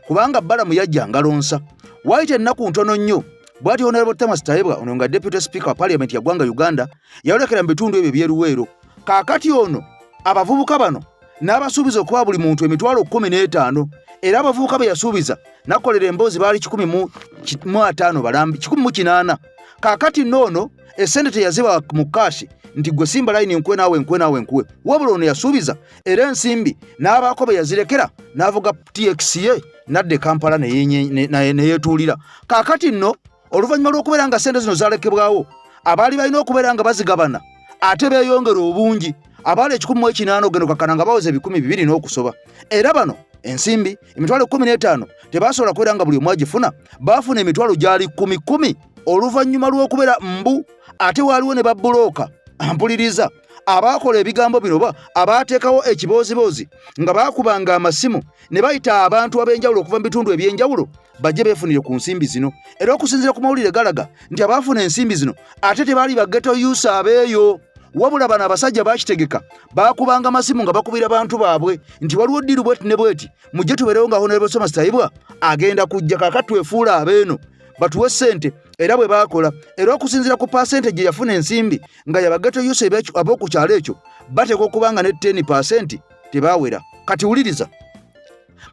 kubanga Balamu yajja ngalonsa waayita ennaku ntono nnyo bw'ati Honorable Thomas Tayibwa ono nga Deputy Speaker wa Parliament ya ggwanga Uganda yayolekera mu bitundu ebyo ebyeruweero kaakati ono abavubuka bano n'abasuubiza okuba buli muntu emitwalo 15 era abavubuka be yasuubiza nakolera emboozi baali 105 balambi 108 kaakati noono essente teyaziba mu kaashi nti gwe simba layini nkwe naawe wabula ono yasuubiza era ensimbi n'abaako be yazirekera n'avuga TXA nadde Kampala neyeetuulira kaakati nno oluvannyuma lw'okubeera nga ssente zino zalekebwawo abaali balina okubeera nga bazigabana ate beeyongera obungi abaali 108 geno kakana nga bawoza 200 n'okusoba era bano ensimbi emitwalo 15 tebasobola kubeera nga buli omu agifuna baafuna emitwalo gyali 10 oluvannyuma lw'okubeera mbu ate waaliwo ne babbulooka ampuliriza abaakola ebigambo bino ba abaateekawo ekiboozibozi nga baakubanga amasimu ne bayita abantu ab'enjawulo okuva mu bitundu eby'enjawulo bajje beefunire ku nsimbi zino era okusinziira ku mawulire galaga nti abaafuna ensimbi zino ate tebaali baggeto yusa abeeyo wabula bano abasajja baakitegeka baakubanga amasimu nga bakubira abantu baabwe nti waliwo ddiru bweti ne bweti mujje tubeerewo nga Honorable Thomas Tayibwa agenda kujja kaakati twefuula abeeno batuwe ssente era bwe baakola era okusinziira ku pasente gye yafuna ensimbi nga yabageto yusa ab'oku kyalo ekyo bateeka okubanga ne 10% tebaawera kati wuliriza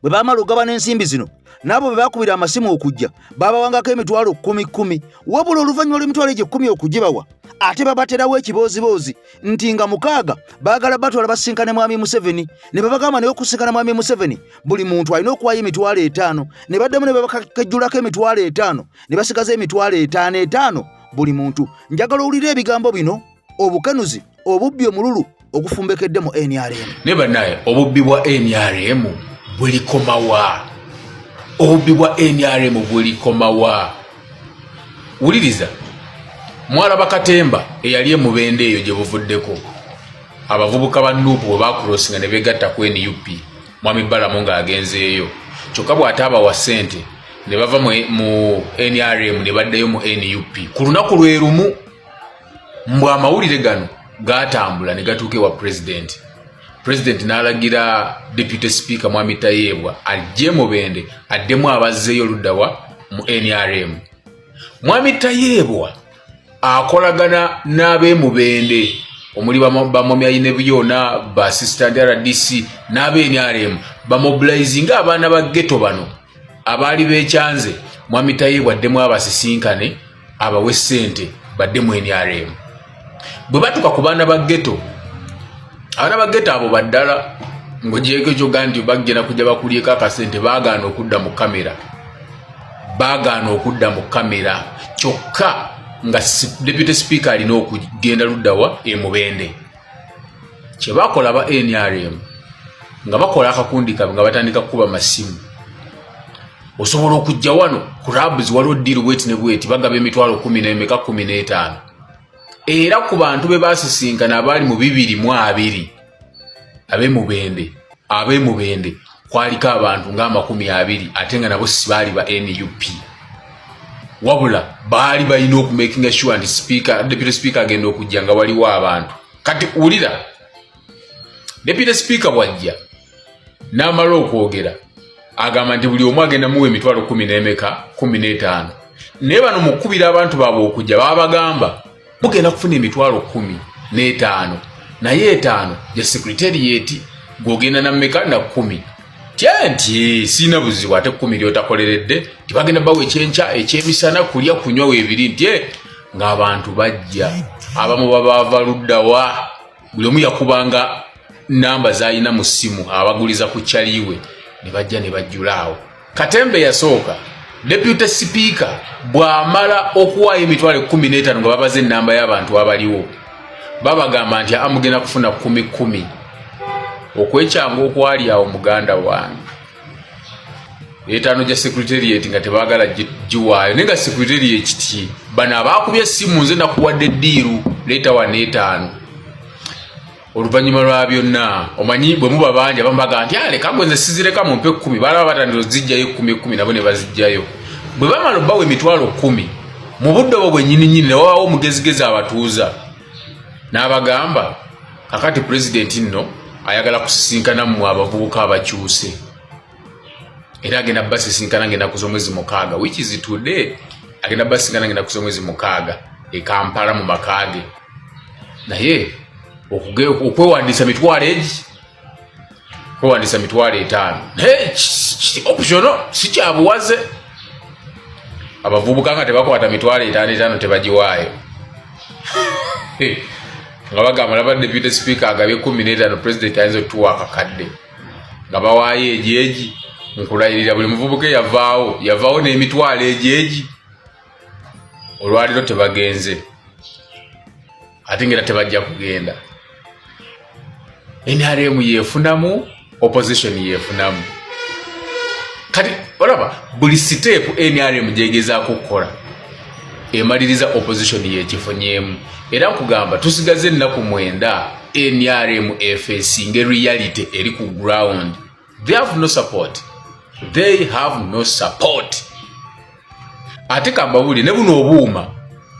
bwe baamala ogabana ensimbi zino n'abo bwe baakubira amasimu okujja baabawangako emitwalo 10 wabula oluvannyuma lw'emitwalo egyo 10 okugibawa ate babaterawo ekiboozibozi nti nga 6 baagala batwala basinkane mwami Museveni ne babagamba naye okusinkana mwami Museveni buli muntu alina okuwayo emitwalo 5 ne baddamu ne babakajjulako emitwalo 5 ne basigaza emitwalo 5 buli muntu njagala owulire ebigambo bino obukenuzi obubbi omululu ogufumbekedde mu NRM ne bannaye obubbi bwa NRM bulikomawa obubbi bwa NRM bulikomawa wuliriza mwalaba Katemba eyali emubende eyo gye buvuddeko abavubuka ba Nuupu bwe bakulosinga ne begatta ku NUP mwami Balamu ng'agenzeeyo kyokka bw'ataaba wa ssente ne bava mu NRM ne baddayo mu NUP ku lunaku lwe lumu mbw amawulire gano gaatambula ne gatuuka ewa President n'alagira Deputy Speaker mwami Tayibwa ajje mubende addemu abazzeeyo luddawa mu NRM mwami Tayibwa akolagana n'ab'emubende omuli bamomya ne byona ba assistant RDC n'ab'NRM bamobilizing abaana ba ghetto bano abaali beekyanze mwami Tayibwa addemu abasisinkane abawe ssente badde mu NRM bwe batuka ku baana ba ghetto abaana ba ghetto abo baddala ng'ogyeko kyoga nti bagenda kujja bakulyeko akasente baagaana okudda mu kamera kyokka nga Deputy Speaker alina okugenda luddawa emubende kye bakola ba NRM nga bakola akakundi kabe nga batandika kuba masimu osobola okujja wano clubs waliwo ddiru bweti ne bweti bagaba emitwalo 15 era ku bantu be basisinkana abaali mu 220 ab'emubende kwaliko abantu nga 20 ate nga nabo si baali ba NUP wabula baali balina okumakinga sure nti deputy speaker agenda okujja nga waliwo abantu. Kati ulira deputy speaker bwajja n'amala okwogera agamba nti buli omu agenda muwa emitwalo 15 naye bano mukubira abantu baabwe okujja babagamba mugenda kufuna emitwalo 15 naye 5 ya secretariat gwogenda na mmeka na 10 nti sina buzibu ate 10 lyotakoleredde tibagenda bawe ekyenkya ekyemisana kulya kunywa weebiri nti ng'abantu bajja abamu babava luddawa buli omu yakubanga namba zayina mu ssimu abaguliza ku kyaliwe ne bajja ne bajjulaawo. Katembe yasooka deputy speaker bw'amala okuwaayo emitwalo 15 nga babaze ennamba y'abantu abaliwo babagamba nti amugenda kufuna 10 okwekyanga okwali awo muganda wange 5 gya secretariat nga tebaagala giwaayo naye nga secretariat kiti bano abaakubye essimu nze nakuwadde eddiiru leeta 5 oluvannyuma lwa byonna omanyi bwe muba bangi abamu nti leka gwe nze sizireka mumpe 10 balaba batandika ozijjayo 10 nabo ne bazijjayo bwe bamala obbawo emitwalo 10 mu budde obwo bwennyininyini ne wabaawo omugezigezi abatuuza n'abagamba kakati pulezidenti nno ayagala kusisinkana mu abavubuka abakyuse era agenda basisinkana ng'ennaku z'omwezi 6 which is today agenda basisinkana ng'ennaku z'omwezi 6 e Kampala mu makaage naye okwewandiisa mitwalo egi kwewandiisa mitwalo 5 optional si kyabuwaze abavubuka nga tebakwata mitwalo 5 tebagiwaayo nga bagamba naba deputy speaker agabye 15 president ayinza otuwa akakadde nga bawaayo egyegi nkulayirira buli muvubuka yavaawo n'emitwalo egyegi olwaliro tebagenze ate ngera tebajja kugenda. NRM yefunamu opposition yefunamu kati olaba buli step NRM jegezaako okukola emaliriza opposition yekifunyeemu era nkugamba tusigaze ennaku 9 NRM FAC nge reality eri ku ground. They have no support ate kambabuli ne buno obuuma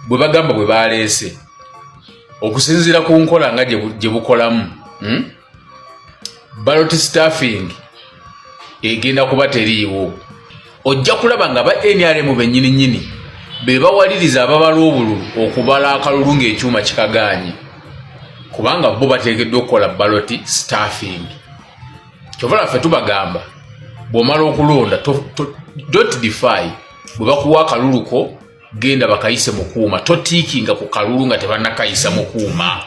bwe bagamba bwe baleese okusinziira ku nkola nga gye bukolamu ballot staffing egenda kuba teriiwo. Ojja kulaba nga ba NRM bennyininyini be bawaliriza ababala obululu okubala akalulu ng'ekyuma kikagaanye kubanga bo bateekeddwa okukola ballot staffing. Kyova laffe tubagamba bw'omala okulonda don't defy bwe bakuwa akaluluko genda bakayise mu kuuma totiikinga ku kalulu nga tebannakayisa mu kuuma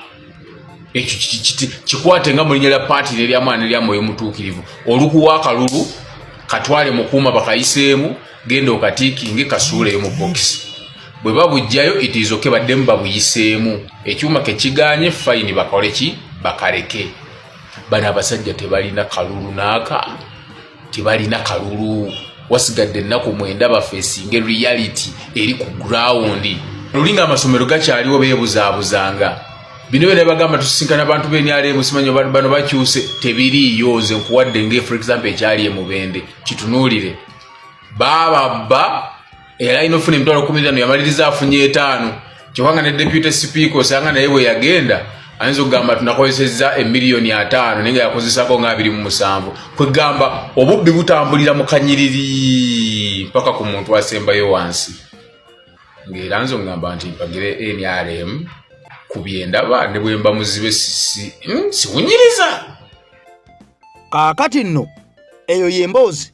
ekyo kikwate nga mu linnya lya paati n'eryamaani n'eryamoyo mutuukirivu olukuwa akalulu katwale mu kuuma bakayiseemu genda okatiikinge kasuuleyo mu bokisi bwe babujjayo itiizoke baddemu babuyiseemu ekyuma kekiganye fayini bakole ki bakaleke. Bano abasajja tebalina kalulu naaka tebalina kalulu wasigadde ennaku 9 bafeesinga reality eri ku ground. Lulinga amasomero gakyaliwo beebuzaabuzanga bino bye bagamba tusisinkana abantu b'NRM simanyi bano bakyuse tebiriiyo nze nkuwadde nge for example ekyali e Mubende kitunuulire babba era ino funa emitwalo 15 yamaliriza afunye 5 kyokanga ne deputy speaker osanga naye bwe yagenda ayinza okugamba tunakozesezza $1,500,000 naye nga yakozesako nga 27 kwegamba obubbi butambulira mu kanyiriri mpaka ku muntu asembayo wansi ng'era nzo ngamba nti mpagire NRM kubyendaba ne bwemba muzibe siwunyiriza. Kaakati nno eyo yemboozi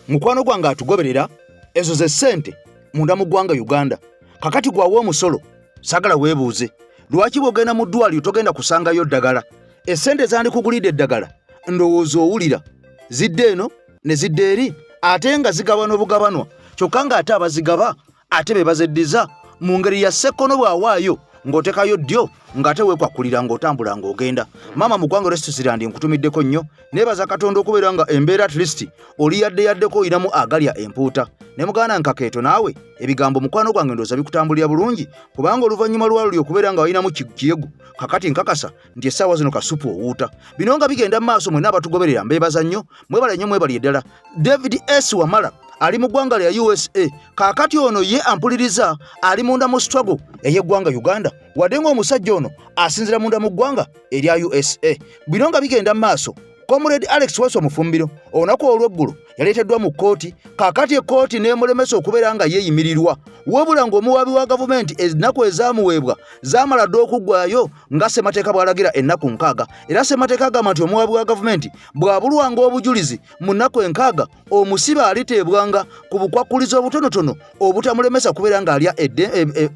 mukwano gwange atugoberera ezo ze ssente munda mu ggwanga Uganda kakati gwawo omusolo sagala weebuuze lwaki bw'ogenda mu ddwaliro togenda kusangayo ddagala essente zandikugulidde eddagala ndowooza owulira zidde eno ne zidde eri ate nga zigabana obugabanwa kyokka ng'ate abazigaba ate be bazeddiza mu ngeri ya ssekkono bw'awaayo ng'otekayo ddyo ng'ate weekwakulira ng'otambula ng'ogenda. Maama mu ggwanga Restaurant nkutumiddeko nnyo neebaza Katonda okubeera nga embeera at least oli yaddeko oyinamu agalya empuuta ne muganda nkakeeto naawe ebigambo mukwano gwange ndooza bikutambulira bulungi kubanga oluvannyuma lwaluli okubeera nga oyinamu kiyegu kakati nkakasa nti essaawa zino kasupu owuuta. Bino nga bigenda mu maaso mwenna abatugoberera mbeebaza nnyo mwebale nnyo mwebali eddala. David S. Wamala ali mu ggwanga lya USA kaakati ono ye ampuliriza ali munda mu struggle ey'eggwanga Uganda wadde ng'omusajja ono asinzira munda mu ggwanga erya USA. Bino nga bigenda mu maaso Comrade Alex Wasswa Mufumbiro olunaku olw'eggulo yaleeteddwa mu kkooti kaakati ekkooti n'emulemesa okubeera nga yeeyimirirwa wabula ng'omuwaabi wa gavumenti ennaku ezaamuweebwa zaamala dda okuggwayo nga ssemateeka bw'alagira ennaku 6 era ssemateeka agamba nti omuwaabi wa gavumenti bw'abulwanga obujulizi mu nnaku 6 omusibe aliteebwanga ku bukwakkulizo obutonotono obutamulemesa kubeera ng'alya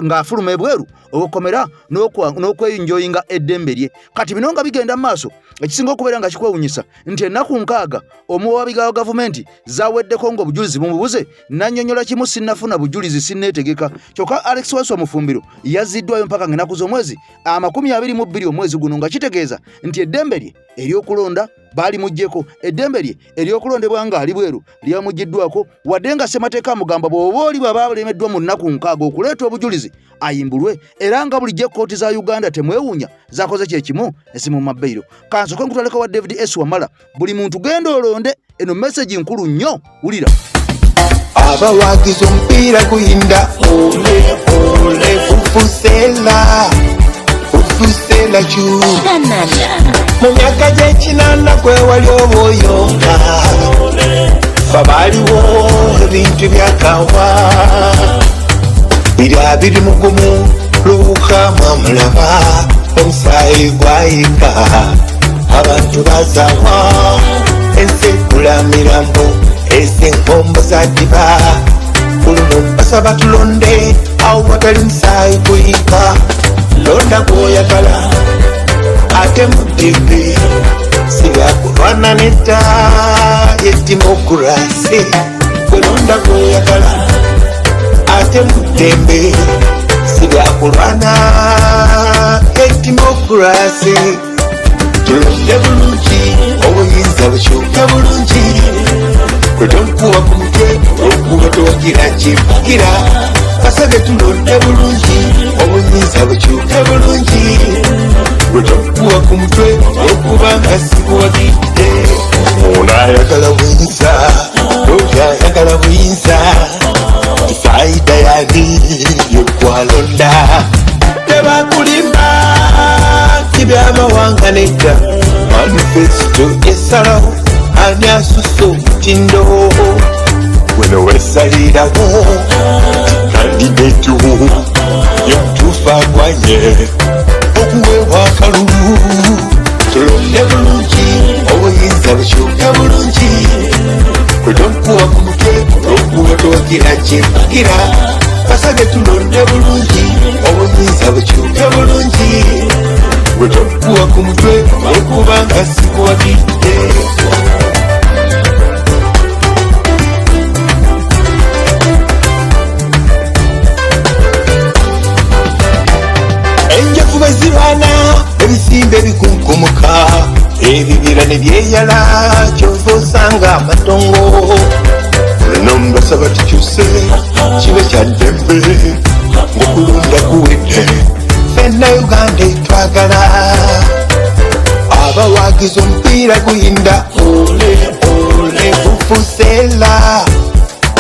ng'afuluma ebweru okukomera n'okweyinjoyinga eddembe lye. Kati bino nga bigenda mu maaso ekisinga okubeera nga kikwewunyisa nti ennaku 6 omuwaabi ga gavumenti zaweddeko ng'obujulizi bumubuze nannyonnyola kimu sinnafuna bujulizi sinneetegeka. Kyokka Alex Wasswa Mufumbiro yazziddwayo mpaka ng'ennaku z'omwezi 22 omwezi guno nga kitegeeza nti eddembe lye ery'okulonda baali muggyeko, eddembe lye ery'okulondebwa ng'ali bweru lyamuggiddwako wadde nga ssemateeka amugamba bw'oba oli bw'aba alemeddwa mu nnaku 6 okuleeta obujulizi ayimbulwe era nga bulijjo ekkooti za Uganda temwewuunya zakoze kyekimu esimu mabbeiro. Kansoke nkutwaleko wa David S. Wamala buli muntu genda olonde eno message nkulu nnyo wulira. Abawagiza omupiira guyinda ole ole fufusela cu mu myaka gy'ekinana kwewali obuyonga babaaliwo ebintu byakawa biri abiri mugumu lubukamu amulaba omusaayi gwayika abantu bazawa ensekula mirambo ezenkombo zadiba kuluno basaba tulonde awo watali musaayi kuyika londa gwoyagala ate muddembe sibyakulwana nedda yedimokurasi gwelonda gwoyagala ate muddembe sibyakulwana yedimokurasi tulonde bulungi obuyinza bukyuke bulungi kwetonkuwa ku mutwe okuba towagira kivugira kasage tulonde bulungi obuyinza bukyuke bulungi kwetonkuwa ku mutwe okuba nga sikuwagidde ono ayagala buyinza oyo ayagala buyinza fayida yani yokwalonda tebakulimba tibyamawanga nedda manifesto esalawo ani asusa omutindo weno wesalirawo kandidetu yomutuufu agwanye okuweebwa akalulu tulonde bulungi obuyinza bukyuke bulungi kwetonkuwa ku mutwe okuba towagira kyevugira basage tulonde bulungi obuyinza bukyuke bulungi kwetonkuwa ku mutwe okuba nga sikuwagidde. Enjovu bwe zibana ebisimbe bikunkumuka ebibira ne byeyala kyova osanga amatongo olino mbasaba tukyuse kibe kya ddembe ng'okulonda kuwedde fenna Uganda etwagala abawagiza omupiira guyinda ole ole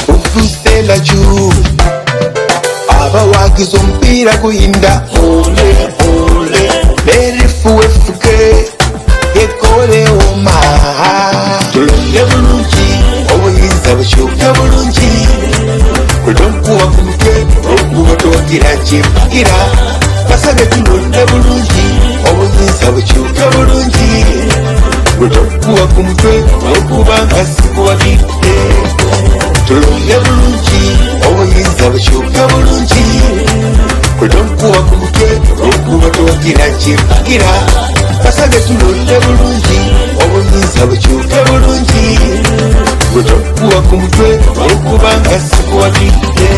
fufusela cu abawagiza omupiira guyinda ole ole nerifuwefuke gekole oma tulonde bulungi obuyinza bukyuke bulungi kwetonkuwa ku mutwe okuba towagira kyevugira basage tulonde bulungi obuyinza bukyuke bulungi kwetonkuwa ku mutwe okuba nga sikuwagidde tulonde bulungi obuyinza bukyuke bulungi kwetonkuwa ku mutwe okuba towagira kyevugira basage tulonde bulungi obuyinza bukyuke bulungi kwetonkuwa ku mutwe okuba nga sikuwagidde.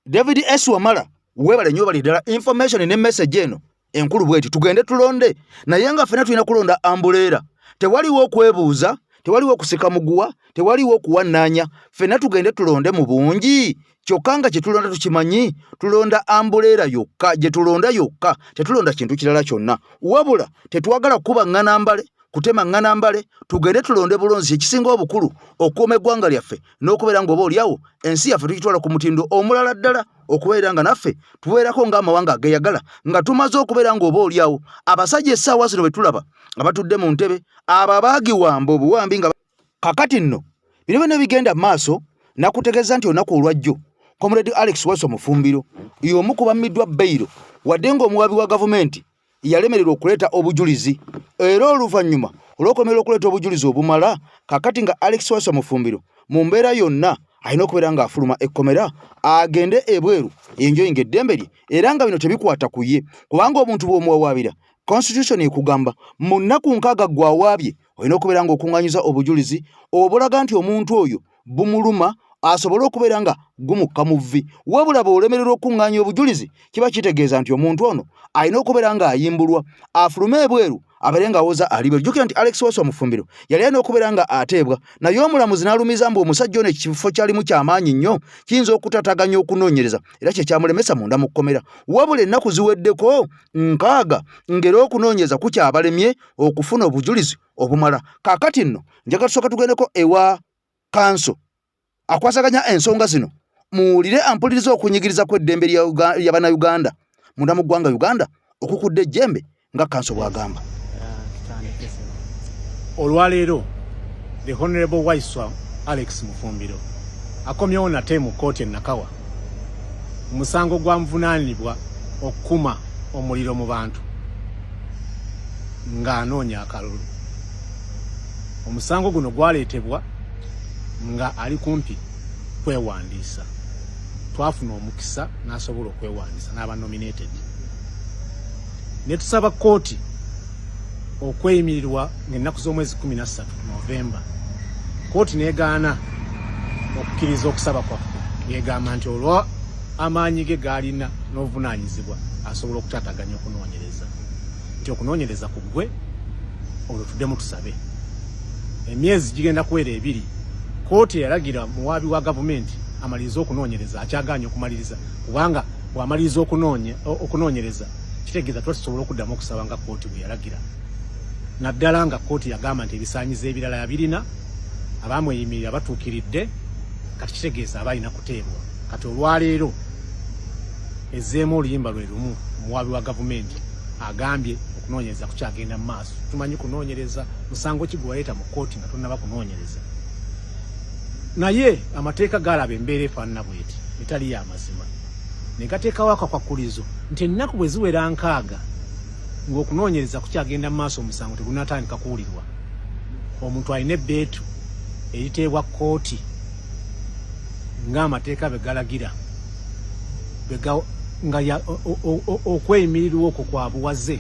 David S. Wamala weebale nnyo bali ddala information ne message eno enkulu bweti tugende tulonde naye nga ffena tulina kulonda ambuleera tewaliwo okwebuuza tewaliwo okusika muguwa tewaliwo okuwannaanya ffena tugende tulonde mu bungi kyokka nga kye tulonda tukimanyi tulonda ambuleera yokka gye tulonda yokka tetulonda kintu kirala kyonna wabula tetwagala kubaŋŋana mbale kutema ngana mbale tugende tulonde bulonzi ekisinga obukulu okuuma eggwanga lyaffe n'okubeera ng'oba olyawo ensi yaffe tukitwala ku mutindo omulala ddala okubeera nga naffe tubeerako ng'amawanga ageyagala nga tumaze okubeera ng'oba olyawo abasajja essaawa zino bwe tulaba nga batudde mu ntebe abo abaagiwamba obuwambi nga kakati nno bino byonna bigenda mu maaso nakutegeeza nti olunaku olwajjo Comrade Alex Waiswa Mufumbiro y'omu ku bammiddwa bbeiro wadde ng'omuwabi wa gavumenti yalemererwa okuleeta obujulizi era oluvannyuma olw'okomerera okuleeta obujulizi obumala kakati nga Alex Waiswa Mufumbiro mu mbeera yonna alina okubeera ng'afuluma ekkomera agende ebweru enjoyinga eddembe lye era nga bino tebikwata ku ye kubanga omuntu bw'omuwawaabira constitution ekugamba mu nnaku 6 gw'awaabye olina okubeera ng'okuŋŋanyiza obujulizi obulaga nti omuntu oyo bumuluma asobole okubeera nga gumukka mu vvi wabula bw'olemererwa okuŋŋaanya obujulizi kiba kitegeeza nti omuntu ono alina okubeera ng'ayimbulwa afulume ebweru abeere ng'awoza alibwe jjukira nti Alex Waiswa Mufumbiro yali alina okubeera nga ateebwa naye omulamuzi n'alumiza mbu omusajja ono ekifo kyalimu ky'amaanyi nnyo kiyinza okutataganya okunoonyereza era kye kyamulemesa munda mu kkomera wabula ennaku ziweddeko 6 ng'era okunoonyereza kukyabalemye okufuna obujulizi obumala kaakati nno njagala tusooka tugendeko ewa kanso akwasaganya ensonga zino muwulire ampuliriza okunyigiriza kw'eddembe ly'Abannayuganda munda mu ggwanga Uganda okukudde ejjembe nga kanso bw'agamba. Olwaleero the Honorable Waiswa Alex Mufumbiro akomyewo nate mu kkooti e Nakawa omusango gw'amuvunaanibwa okukuma omuliro mu bantu ng'anoonya akalulu. Omusango guno gwaleetebwa nga ali kumpi kwewandiisa. Twafuna omukisa n'asobola okwewandiisa n'aba nominated. Ne tusaba kkooti okweyimirirwa ng'ennaku z'omwezi 13 Novemba. Kkooti n'egaana okukkiriza okusaba kwaffe. Yeegamba nti olwa amaanyi ge gaalina n'obuvunaanyizibwa asobola okutataganya okunoonyereza. Nti okunoonyereza ku ggwe olwo tuddemu tusabe. Emyezi gigenda kuwera 2. Kkooti yalagira muwaabi wa gavumenti amaliriza okunoonyereza akyagaanya okumaliriza kubanga bw'amaliriza okunoonyereza kitegeeza tusobola okuddamu okusaba nga kkooti bwe yalagira. Naddala nga kkooti yagamba nti ebisaanyizo ebirala yabirina abaamweyimirira batuukiridde kati kitegeeza abalina kuteebwa. Kati olwaleero ezzeemu oluyimba lwe lumu omuwaabi wa gavumenti agambye okunoonyereza kukyagenda mu maaso. Tumanyi kunoonyereza musango ki gwe waleeta mu kkooti nga tonnaba kunoonyereza. Naye amateeka galaba embeera efaanana bw'eti etali ya mazima ne gateekawo akakwakulizo nti ennaku bwe ziwera 6 ng'okunoonyereza kukyagenda mu maaso omusango tegunaatandika kuwulirwa. Omuntu alina ebbeetu eriteebwa kkooti ng'amateeka be galagira okweyimirirwa okwo kwa buwaze.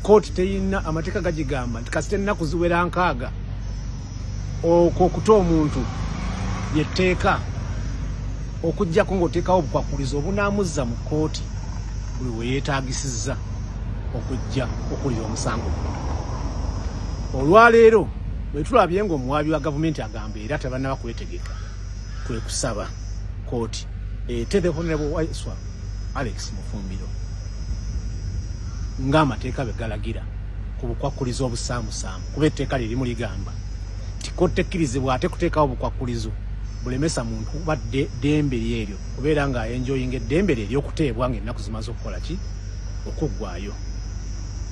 Kkooti teyina amateeka gagigamba nti kasita ennaku ziwera 6 okuta omuntu yetteeka okujjako ng'oteekawo obukwakulizo obunaamuzza mu kkooti buli we yeetaagisizza okujja okuwulira omusango. Olwaleero bwe tulabye ng'omuwaabi wa gavumenti agamba era tebannaba kwetegeka kwe kusaba kkooti ete the Honorable Waiswa Alex Mufumbiro ng'amateeka be galagira ku bukwakulizo obusaamusaamu kuba etteeka lirimu ligamba kkooti tekkirizibwa ate kuteekawo obukwakulizo bulemesa muntu badde ddembe lyeryo kubeera nga enjoyinga eddembe lye ery'okuteebwa ng'ennaku zimaze okukola ki okuggwaayo.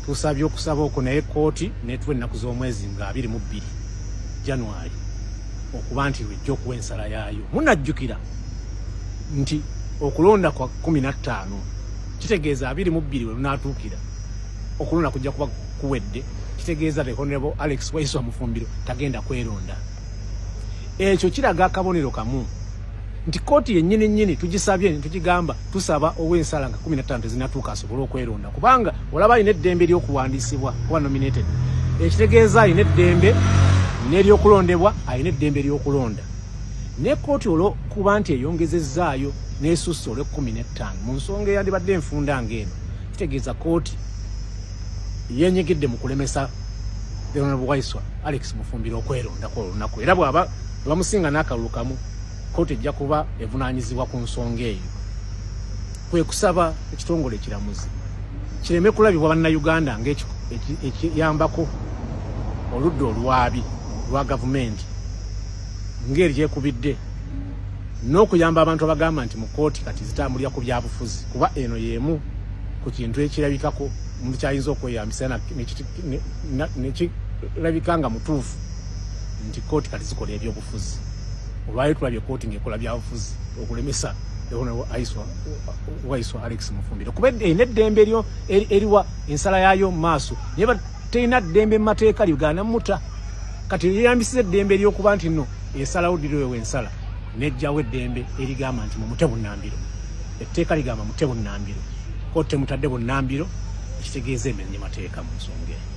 Tusabye okusaba okwo naye kkooti n'etuwa ennaku z'omwezi nga 22 January okuba nti lwejja okuwa ensala yaayo. Munnajjukira nti okulonda kwa 15 kitegeeza 22 we lunaatuukira okulonda kujja kuba kuwedde. Kitegeeza the Honorable Alex Waiswa Mufumbiro tagenda kweronda. Ekyo kiraga akabonero kamu nti kkooti yennyini tugisabye tugigamba tusaba ow'ensala nga 15 zinatuuka asobole okweronda kubanga olaba alina eddembe ly'okuwandiisibwa kuba nominated. Ekitegeeza alina eddembe n'eryokulondebwa alina eddembe ly'okulonda. Ne kkooti olw'okuba nti eyongezezzaayo n'esusse olw'15 mu nsonga eyandibadde enfunda ng'eno kitegeeza kkooti yenyigidde mu kulemesa the Honorable Waiswa Alex Mufumbiro okwerondako olunaku era bw'aba bamusinga n'akalulu kamu kkooti ejja kuba evunaanyizibwa ku nsonga eyo. Kwe kusaba ekitongole ekiramuzi kireme kulabibwa bannayuganda ng'ekiyambako oludda olwabi lwa gavumenti ngeri gyekubidde n'okuyamba abantu abagamba nti mu kooti kati zitambulira ku byabufuzi kuba eno y'emu ku kintu ekirabikako omuntu kyayinza okweyambisa nekirabika nga mutuufu nti kooti kati zikola ebyobufuzi olwayo tulabye kooti ng'ekola byabufuzi okulemesa waiswa Alex Mufumbire kuba erina eddembe eryo eriwa ensala yaayo mu maaso naye terina ddembe mu mateeka Uganda muta kati yeyambisiza eddembe ery'okuba nti nno esalawo diriwewe ensala nejjawo eddembe erigamba nti mumute bunnambiro etteeka ligamba mute bunnambiro kooti temutadde bunnambiro ekitegeeza emenya mateeka mu nsonga